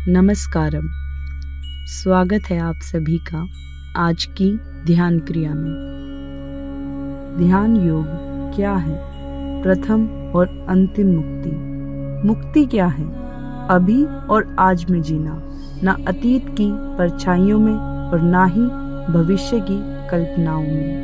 नमस्कारम। स्वागत है आप सभी का आज की ध्यान क्रिया में। ध्यान योग क्या है? प्रथम और अंतिम मुक्ति। मुक्ति क्या है? अभी और आज में जीना, ना अतीत की परछाइयों में और ना ही भविष्य की कल्पनाओं में।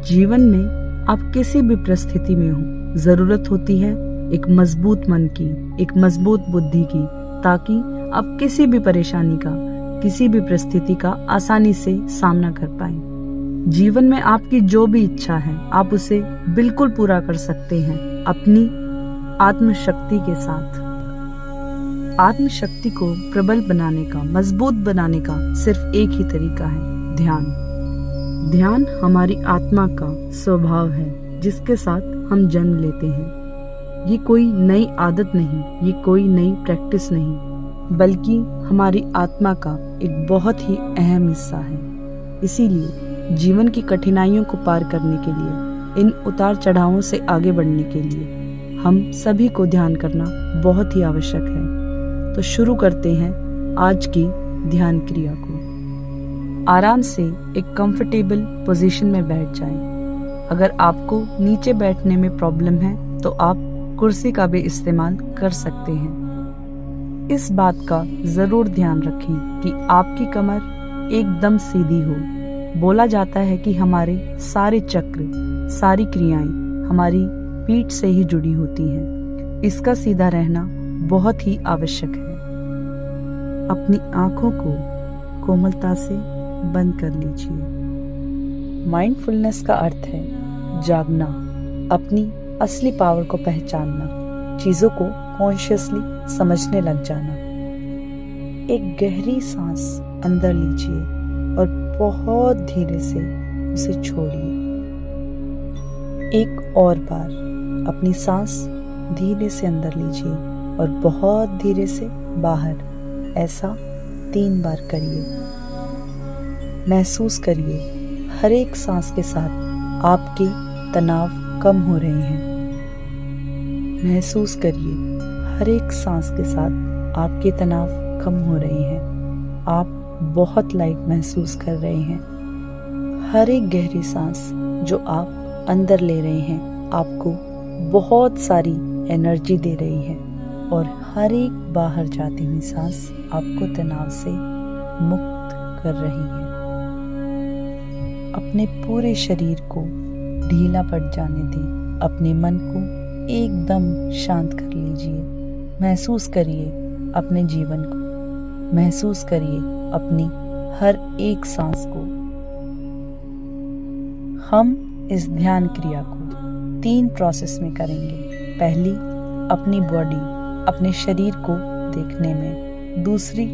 जीवन में आप किसी भी परिस्थिति में हो, जरूरत होती है एक मजबूत मन की, एक मजबूत बुद्धि की, ताकि आप किसी भी परेशानी का, किसी भी परिस्थिति का आसानी से सामना कर पाएं। जीवन में आपकी जो भी इच्छा है आप उसे बिल्कुल पूरा कर सकते हैं अपनी आत्मशक्ति के साथ। आत्मशक्ति को प्रबल बनाने का, मजबूत बनाने का सिर्फ एक ही तरीका है, ध्यान। ध्यान हमारी आत्मा का स्वभाव है जिसके साथ हम जन्म लेते हैं। ये कोई नई आदत नहीं, ये कोई नई प्रैक्टिस नहीं, बल्कि हमारी आत्मा का एक बहुत ही अहम हिस्सा है। इसीलिए जीवन की कठिनाइयों को पार करने के लिए, इन उतार चढ़ावों से आगे बढ़ने के लिए हम सभी को ध्यान करना बहुत ही आवश्यक है। तो शुरू करते हैं आज की ध्यान क्रिया को। आराम से एक कंफर्टेबल पोजीशन में बैठ जाएं। अगर आपको नीचे बैठने में प्रॉब्लम है तो आप कुर्सी का भी इस्तेमाल कर सकते हैं। इस बात का जरूर ध्यान रखें कि आपकी कमर एकदम सीधी हो। बोला जाता है कि हमारे सारे चक्र, सारी क्रियाएं हमारी पीठ से ही जुड़ी होती हैं। इसका सीधा रहना बहुत ही आवश्यक है। अपनी आंखों को कोमलता से बंद कर लीजिए। माइंडफुलनेस का अर्थ है जागना, अपनी असली पावर को पहचानना, चीजों को कॉन्शियसली समझने लग जाना। एक गहरी सांस अंदर लीजिए और बहुत धीरे से उसे छोड़िए। एक और बार अपनी सांस धीरे से अंदर लीजिए और बहुत धीरे से बाहर। ऐसा 3 बार करिए। महसूस करिए हर एक सांस के साथ आपके तनाव कम हो रहे हैं। महसूस करिए हर एक सांस के साथ आपके तनाव कम हो रहे हैं। आप बहुत लाइट महसूस कर रहे हैं। हर एक गहरी सांस जो आप अंदर ले रहे हैं आपको बहुत सारी एनर्जी दे रही है और हर एक बाहर जाती हुई सांस आपको तनाव से मुक्त कर रही है। अपने पूरे शरीर को ढीला पड़ जाने दें। अपने मन को एकदम शांत कर लीजिए। महसूस करिए अपने जीवन को, महसूस करिए अपनी हर एक सांस को। हम इस ध्यान क्रिया को 3 प्रोसेस में करेंगे। पहली, अपनी बॉडी, अपने शरीर को देखने में। दूसरी,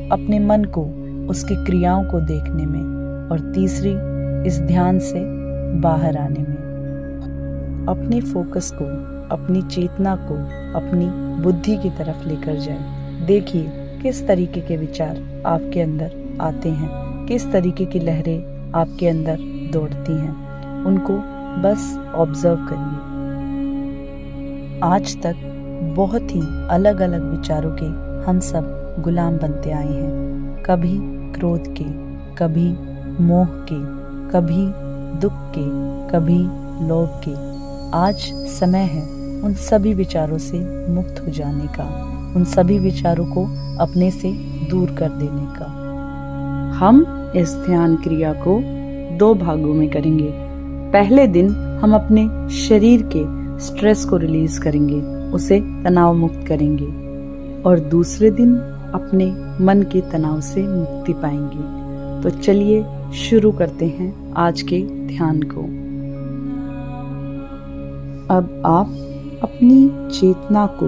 अपने मन को, उसकी क्रियाओं को देखने में। और तीसरी, इस ध्यान से बाहर आने में। अपने फोकस को, अपनी चेतना को अपनी बुद्धि की तरफ लेकर जाएं। देखिए किस तरीके के विचार आपके अंदर आते हैं, किस तरीके की लहरें आपके अंदर दौड़ती हैं। उनको बस ऑब्जर्व करिए। आज तक बहुत ही अलग अलग विचारों के हम सब गुलाम बनते आए हैं। कभी क्रोध के, कभी मोह के, कभी दुख के, कभी लोभ के। आज समय है उन सभी विचारों से मुक्त हो जाने का, उन सभी विचारों को अपने से दूर कर देने का। हम इस ध्यान क्रिया को 2 भागों में करेंगे। पहले दिन हम अपने शरीर के स्ट्रेस को रिलीज करेंगे, उसे तनाव मुक्त करेंगे। और दूसरे दिन अपने मन के तनाव से मुक्ति पाएंगे। तो चलिए शुरू करते हैं आज के ध्यान को। अब आप अपनी चेतना को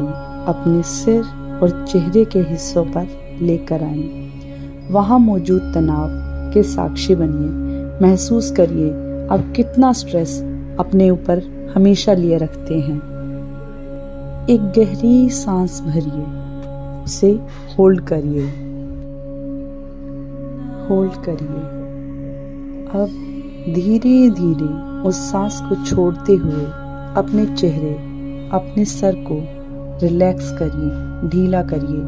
अपने सिर और चेहरे के हिस्सों पर लेकर आएं। वहां मौजूद तनाव के साक्षी बनिए। महसूस करिए आप कितना स्ट्रेस अपने ऊपर हमेशा लिए रखते हैं। एक गहरी सांस भरिए, उसे होल्ड करिए, होल्ड करिए। अब धीरे धीरे उस सांस को छोड़ते हुए अपने चेहरे, अपने सर को रिलैक्स करिए, ढीला करिए।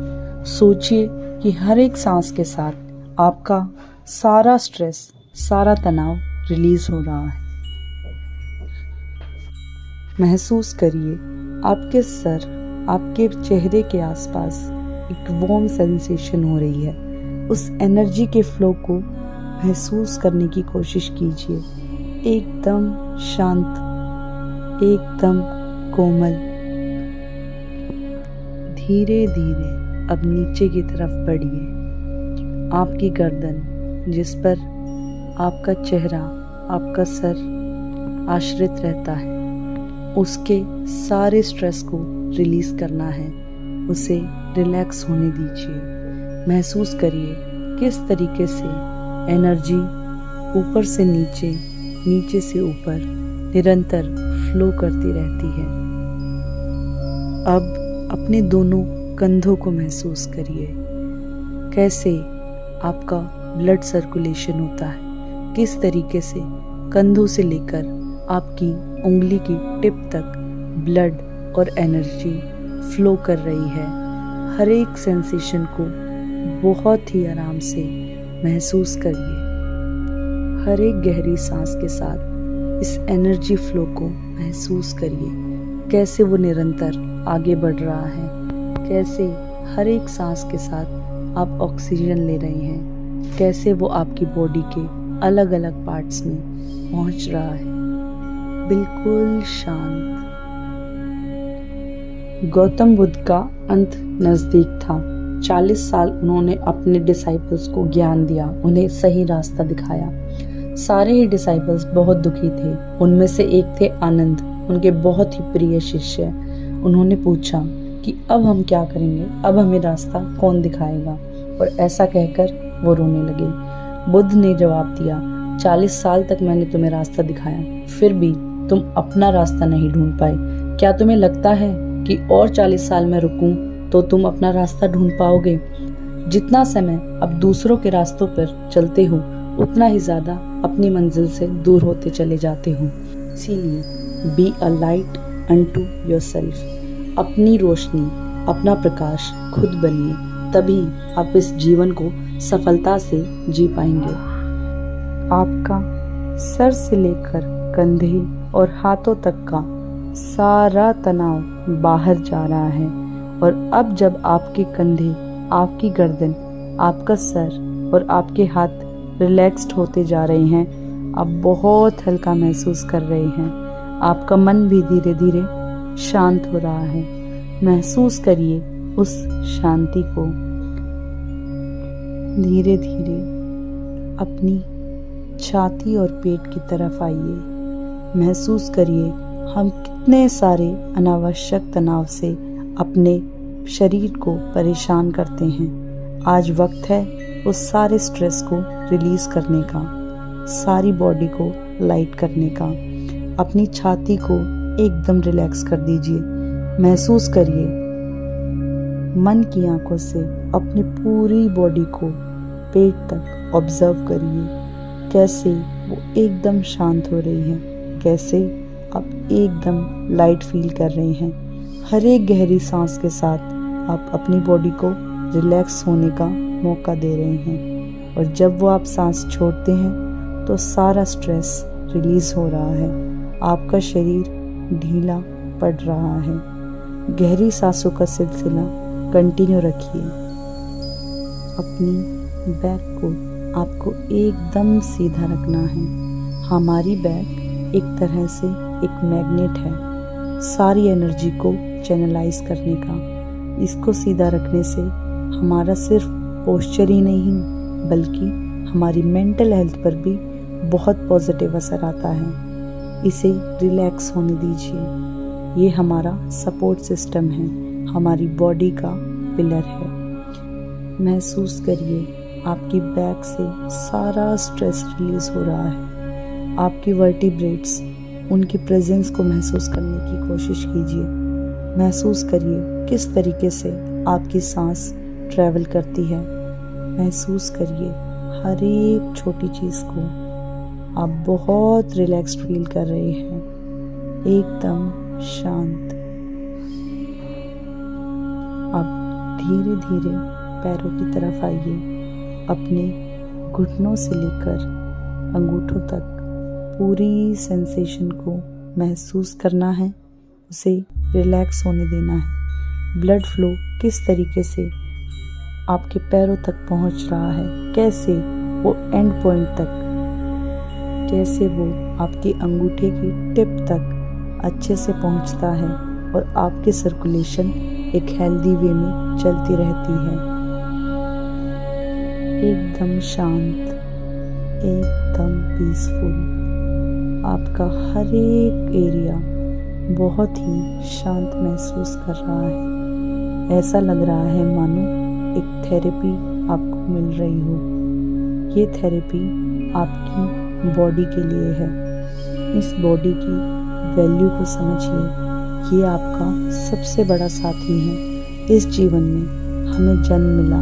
सोचिए कि हर एक सांस के साथ आपका सारा स्ट्रेस, सारा तनाव रिलीज हो रहा है। महसूस करिए आपके सर, आपके चेहरे के आसपास एक वार्म सेंसेशन हो रही है। उस एनर्जी के फ्लो को महसूस करने की कोशिश कीजिए। एकदम शांत, एकदम कोमल। धीरे धीरे अब नीचे की तरफ बढ़िए। आपकी गर्दन, जिस पर आपका चेहरा, आपका सर आश्रित रहता है, उसके सारे स्ट्रेस को रिलीज करना है। उसे रिलैक्स होने दीजिए। महसूस करिए किस तरीके से एनर्जी ऊपर से नीचे, नीचे से ऊपर निरंतर फ्लो करती रहती है। अब अपने दोनों कंधों को महसूस करिए, कैसे आपका ब्लड सर्कुलेशन होता है, किस तरीके से कंधों से लेकर आपकी उंगली की टिप तक ब्लड और एनर्जी फ्लो कर रही है। हर एक सेंसेशन को बहुत ही आराम से महसूस करिए। हर एक गहरी सांस के साथ इस एनर्जी फ्लो को महसूस करिए, कैसे वो निरंतर आगे बढ़ रहा है, कैसे हर एक सांस के साथ आप ऑक्सीजन ले रहे हैं, कैसे वो आपकी बॉडी के अलग अलग पार्ट्स में पहुंच रहा है। बिल्कुल शांत। गौतम बुद्ध का अंत नजदीक था। 40 साल उन्होंने अपने डिसाइपल्स को ज्ञान दिया, उन्हें सही रास्ता दिखाया। सारे ही डिसाइपल्स बहुत दुखी थे। उनमें से एक थे आनंद, उनके बहुत ही प्रिय शिष्य। उन्होंने पूछा कि अब हम क्या करेंगे, अब हमें रास्ता कौन दिखाएगा। और ऐसा कहकर वो रोने लगे। बुद्ध ने जवाब दिया, 40 साल तक मैंने तुम्हें रास्ता दिखाया, फिर भी तुम अपना रास्ता नहीं ढूंढ पाए। क्या तुम्हें लगता है कि और 40 साल में रुकूं तो तुम अपना रास्ता ढूंढ पाओगे? जितना समय अब दूसरों के रास्तों पर चलते हो, उतना ही ज्यादा अपनी मंजिल से दूर होते चले जाते हो। इसीलिए be a light unto yourself. अपनी रोशनी, अपना प्रकाश खुद बनिए, तभी आप इस जीवन को सफलता से जी पाएंगे। आपका सर से लेकर कंधे और हाथों तक का सारा तनाव बाहर जा रहा है। और अब जब आपके कंधे, आपकी गर्दन, आपका सर और आपके हाथ रिलैक्स्ड होते जा रहे हैं, आप बहुत हल्का महसूस कर रहे हैं। आपका मन भी धीरे धीरे शांत हो रहा है। महसूस करिए उस शांति को। धीरे धीरे अपनी छाती और पेट की तरफ आइए। महसूस करिए हम कितने सारे अनावश्यक तनाव से अपने शरीर को परेशान करते हैं। आज वक्त है उस सारे स्ट्रेस को रिलीज करने का, सारी बॉडी को लाइट करने का। अपनी छाती को एकदम रिलैक्स कर दीजिए। महसूस करिए मन की आंखों से अपनी पूरी बॉडी को पेट तक ऑब्जर्व करिए, कैसे वो एकदम शांत हो रही है, कैसे आप एकदम लाइट फील कर रहे हैं। हर एक गहरी सांस के साथ आप अपनी बॉडी को रिलैक्स होने का मौका दे रहे हैं। और जब वो आप सांस छोड़ते हैं तो सारा स्ट्रेस रिलीज हो रहा है। आपका शरीर ढीला पड़ रहा है। गहरी सांसों का सिलसिला कंटिन्यू रखिए। अपनी बैक को आपको एकदम सीधा रखना है। हमारी बैक एक तरह से एक मैग्नेट है, सारी एनर्जी को चैनलाइज करने का। इसको सीधा रखने से हमारा सिर्फ पोस्चर ही नहीं, बल्कि हमारी मेंटल हेल्थ पर भी बहुत पॉजिटिव असर आता है। इसे रिलैक्स होने दीजिए। ये हमारा सपोर्ट सिस्टम है, हमारी बॉडी का पिलर है। महसूस करिए आपकी बैक से सारा स्ट्रेस रिलीज हो रहा है। आपकी वर्टिब्रेट्स, उनकी प्रेजेंस को महसूस करने की कोशिश कीजिए। महसूस करिए किस तरीके से आपकी सांस ट्रैवल करती है। महसूस करिए हर एक छोटी चीज़ को। आप बहुत रिलैक्स्ड फील कर रहे हैं, एकदम शांत। अब धीरे धीरे पैरों की तरफ आइए। अपने घुटनों से लेकर अंगूठों तक पूरी सेंसेशन को महसूस करना है, उसे रिलैक्स होने देना है। ब्लड फ्लो किस तरीके से आपके पैरों तक पहुंच रहा है, कैसे वो एंड पॉइंट तक, कैसे वो आपके अंगूठे की टिप तक अच्छे से पहुंचता है और आपकी सर्कुलेशन एक हेल्दी वे में चलती रहती है। एकदम शांत, एकदम पीसफुल। आपका हर एक एरिया बहुत ही शांत महसूस कर रहा है। ऐसा लग रहा है मानो एक थेरेपी आपको मिल रही हो। ये थेरेपी आपकी बॉडी के लिए है। इस बॉडी की वैल्यू को समझिए। ये आपका सबसे बड़ा साथी है। इस जीवन में हमें जन्म मिला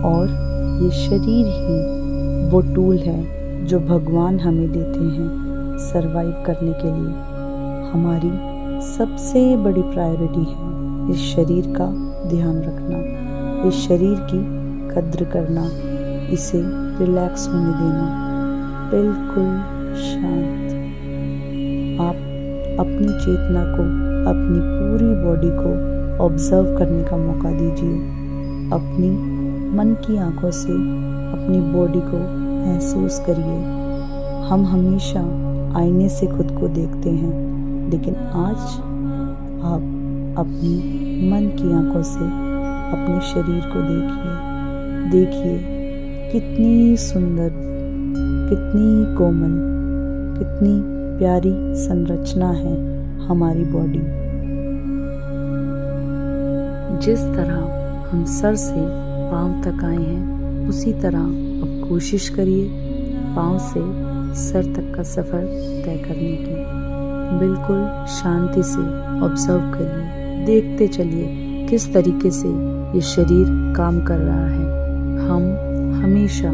और ये शरीर ही वो टूल है जो भगवान हमें देते हैं सरवाइव करने के लिए। हमारी सबसे बड़ी प्रायोरिटी है इस शरीर का ध्यान रखना, इस शरीर की कद्र करना, इसे रिलैक्स होने देना, बिल्कुल शांत। आप अपनी चेतना को, अपनी पूरी बॉडी को ऑब्जर्व करने का मौका दीजिए। अपनी मन की आंखों से अपनी बॉडी को महसूस करिए। हम हमेशा आईने से खुद को देखते हैं, लेकिन आज आप अपनी मन की आंखों से अपने शरीर को देखिए। देखिए कितनी सुंदर, कितनी कोमल, कितनी प्यारी संरचना है हमारी बॉडी। जिस तरह हम सर से पांव तक आए हैं, उसी तरह अब कोशिश करिए पांव से सर तक का सफ़र तय करने की। बिल्कुल शांति से ऑब्जर्व करिए, देखते चलिए किस तरीके से ये शरीर काम कर रहा है। हम हमेशा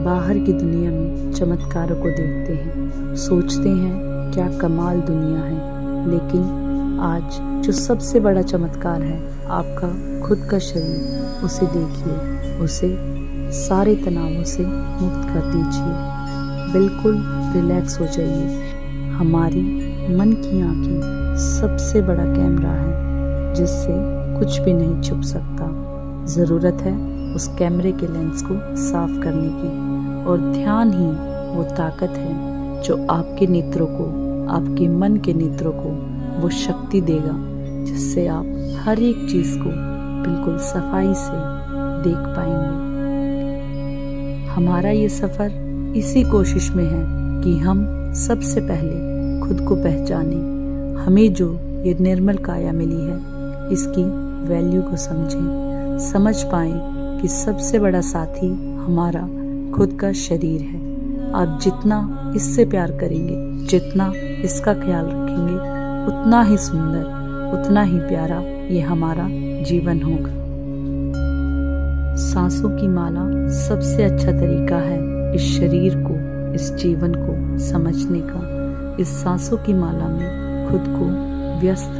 बाहर की दुनिया में चमत्कारों को देखते हैं, सोचते हैं क्या कमाल दुनिया है, लेकिन आज जो सबसे बड़ा चमत्कार है आपका खुद का शरीर, उसे देखिए, उसे सारे तनावों से मुक्त कर दीजिए। बिल्कुल रिलैक्स हो जाइए। हमारी मन की आंखें सबसे बड़ा कैमरा है जिससे कुछ भी नहीं छुप सकता। ज़रूरत है उस कैमरे के लेंस को साफ करने की, और ध्यान ही वो ताकत है जो आपके नेत्रों को, आपके मन के नेत्रों को वो शक्ति देगा जिससे आप हर एक चीज़ को बिल्कुल सफाई से देख पाएंगे। हमारा ये सफ़र इसी कोशिश में है कि हम सबसे पहले खुद को पहचानें। हमें जो ये निर्मल काया मिली है, इसकी वैल्यू को समझें, समझ पाएं कि सबसे बड़ा साथी हमारा खुद का शरीर है। आप जितना इससे प्यार करेंगे, जितना इसका ख्याल रखेंगे, उतना ही सुंदर, उतना ही प्यारा ये हमारा जीवन होगा। सांसों की माला सबसे अच्छा तरीका है इस शरीर को, इस जीवन को समझने का। इस सांसों की माला में खुद को व्यस्त,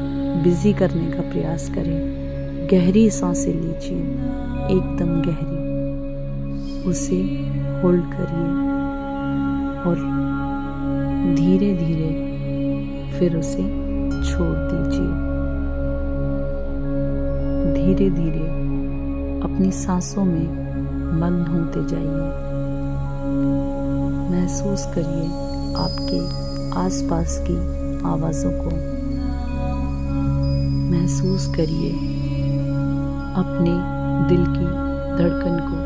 बिजी करने का प्रयास करें। गहरी सांसें लीजिए, एकदम गहरी, उसे होल्ड करिए और धीरे धीरे फिर उसे छोड़ दीजिए। धीरे धीरे अपनी सांसों में मग्न होते जाइए। महसूस करिए आपके आसपास की आवाज़ों को। महसूस करिए अपने दिल की धड़कन को।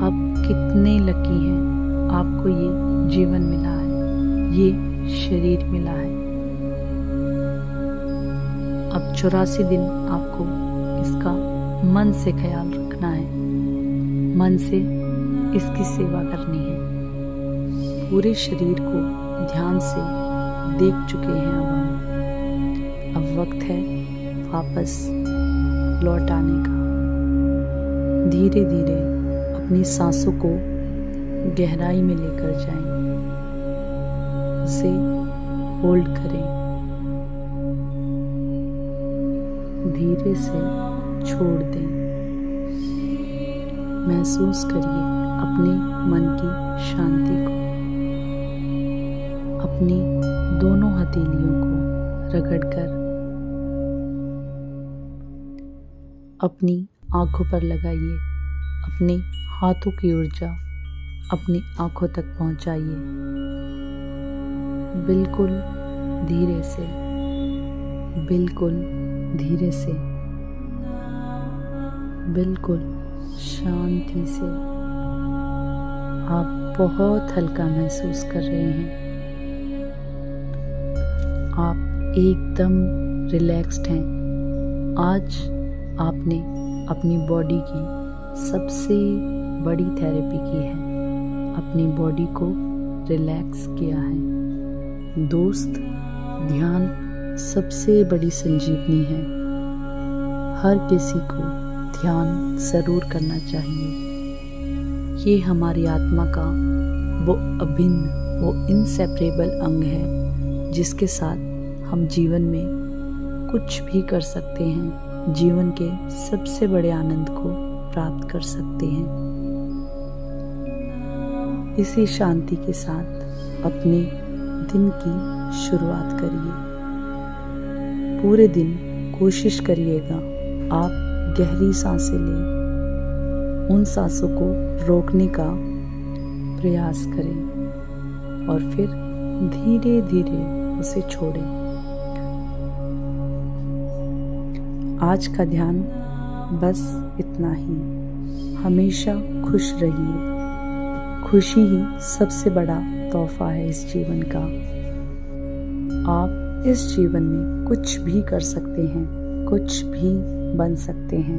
आप कितने लकी हैं, आपको ये जीवन मिला है, ये शरीर मिला है। अब 84 दिन आपको इसका मन से ख्याल रखना है, मन से इसकी सेवा करनी है। पूरे शरीर को ध्यान से देख चुके हैं अब वक्त है वापस लौट आने का। धीरे धीरे अपनी सांसों को गहराई में लेकर जाएं, उसे होल्ड करें। धीरे से छोड़ दें। महसूस करिए अपने मन की शांति को। अपनी दोनों हथेलियों को रगड़कर अपनी आंखों पर लगाइए। अपने हाथों की ऊर्जा अपनी आंखों तक पहुंचाइए। बिल्कुल धीरे से, बिल्कुल धीरे से, बिल्कुल शांति से। आप बहुत हल्का महसूस कर रहे हैं। आप एकदम रिलैक्स्ड हैं। आज आपने अपनी बॉडी की सबसे बड़ी थेरेपी की है। अपनी बॉडी को रिलैक्स किया है। दोस्त, ध्यान सबसे बड़ी संजीवनी है। हर किसी को ध्यान जरूर करना चाहिए। ये हमारी आत्मा का वो अभिन्न, वो इनसेपरेबल अंग है जिसके साथ हम जीवन में कुछ भी कर सकते हैं। जीवन के सबसे बड़े आनंद को प्राप्त कर सकते हैं। इसी शांति के साथ अपने दिन की शुरुआत करिए। पूरे दिन कोशिश करिएगा आप गहरी सांसें लें। उन सांसों को रोकने का प्रयास करें और फिर धीरे धीरे उसे छोड़ें। आज का ध्यान बस इतना ही। हमेशा खुश रहिए। खुशी ही सबसे बड़ा तोहफा है इस जीवन का। आप इस जीवन में कुछ भी कर सकते हैं, कुछ भी बन सकते हैं।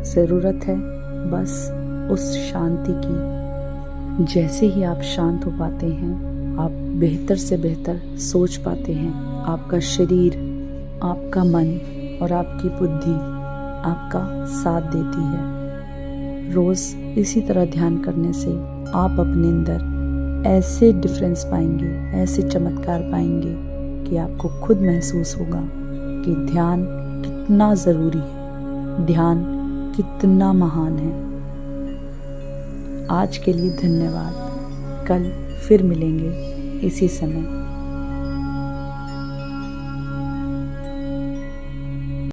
ज़रूरत है बस उस शांति की। जैसे ही आप शांत हो पाते हैं, आप बेहतर से बेहतर सोच पाते हैं। आपका शरीर, आपका मन और आपकी बुद्धि आपका साथ देती है। रोज़ इसी तरह ध्यान करने से आप अपने अंदर ऐसे डिफरेंस पाएंगे, ऐसे चमत्कार पाएंगे कि आपको खुद महसूस होगा कि ध्यान कितना ज़रूरी है, ध्यान कितना महान है। आज के लिए धन्यवाद। कल फिर मिलेंगे इसी समय।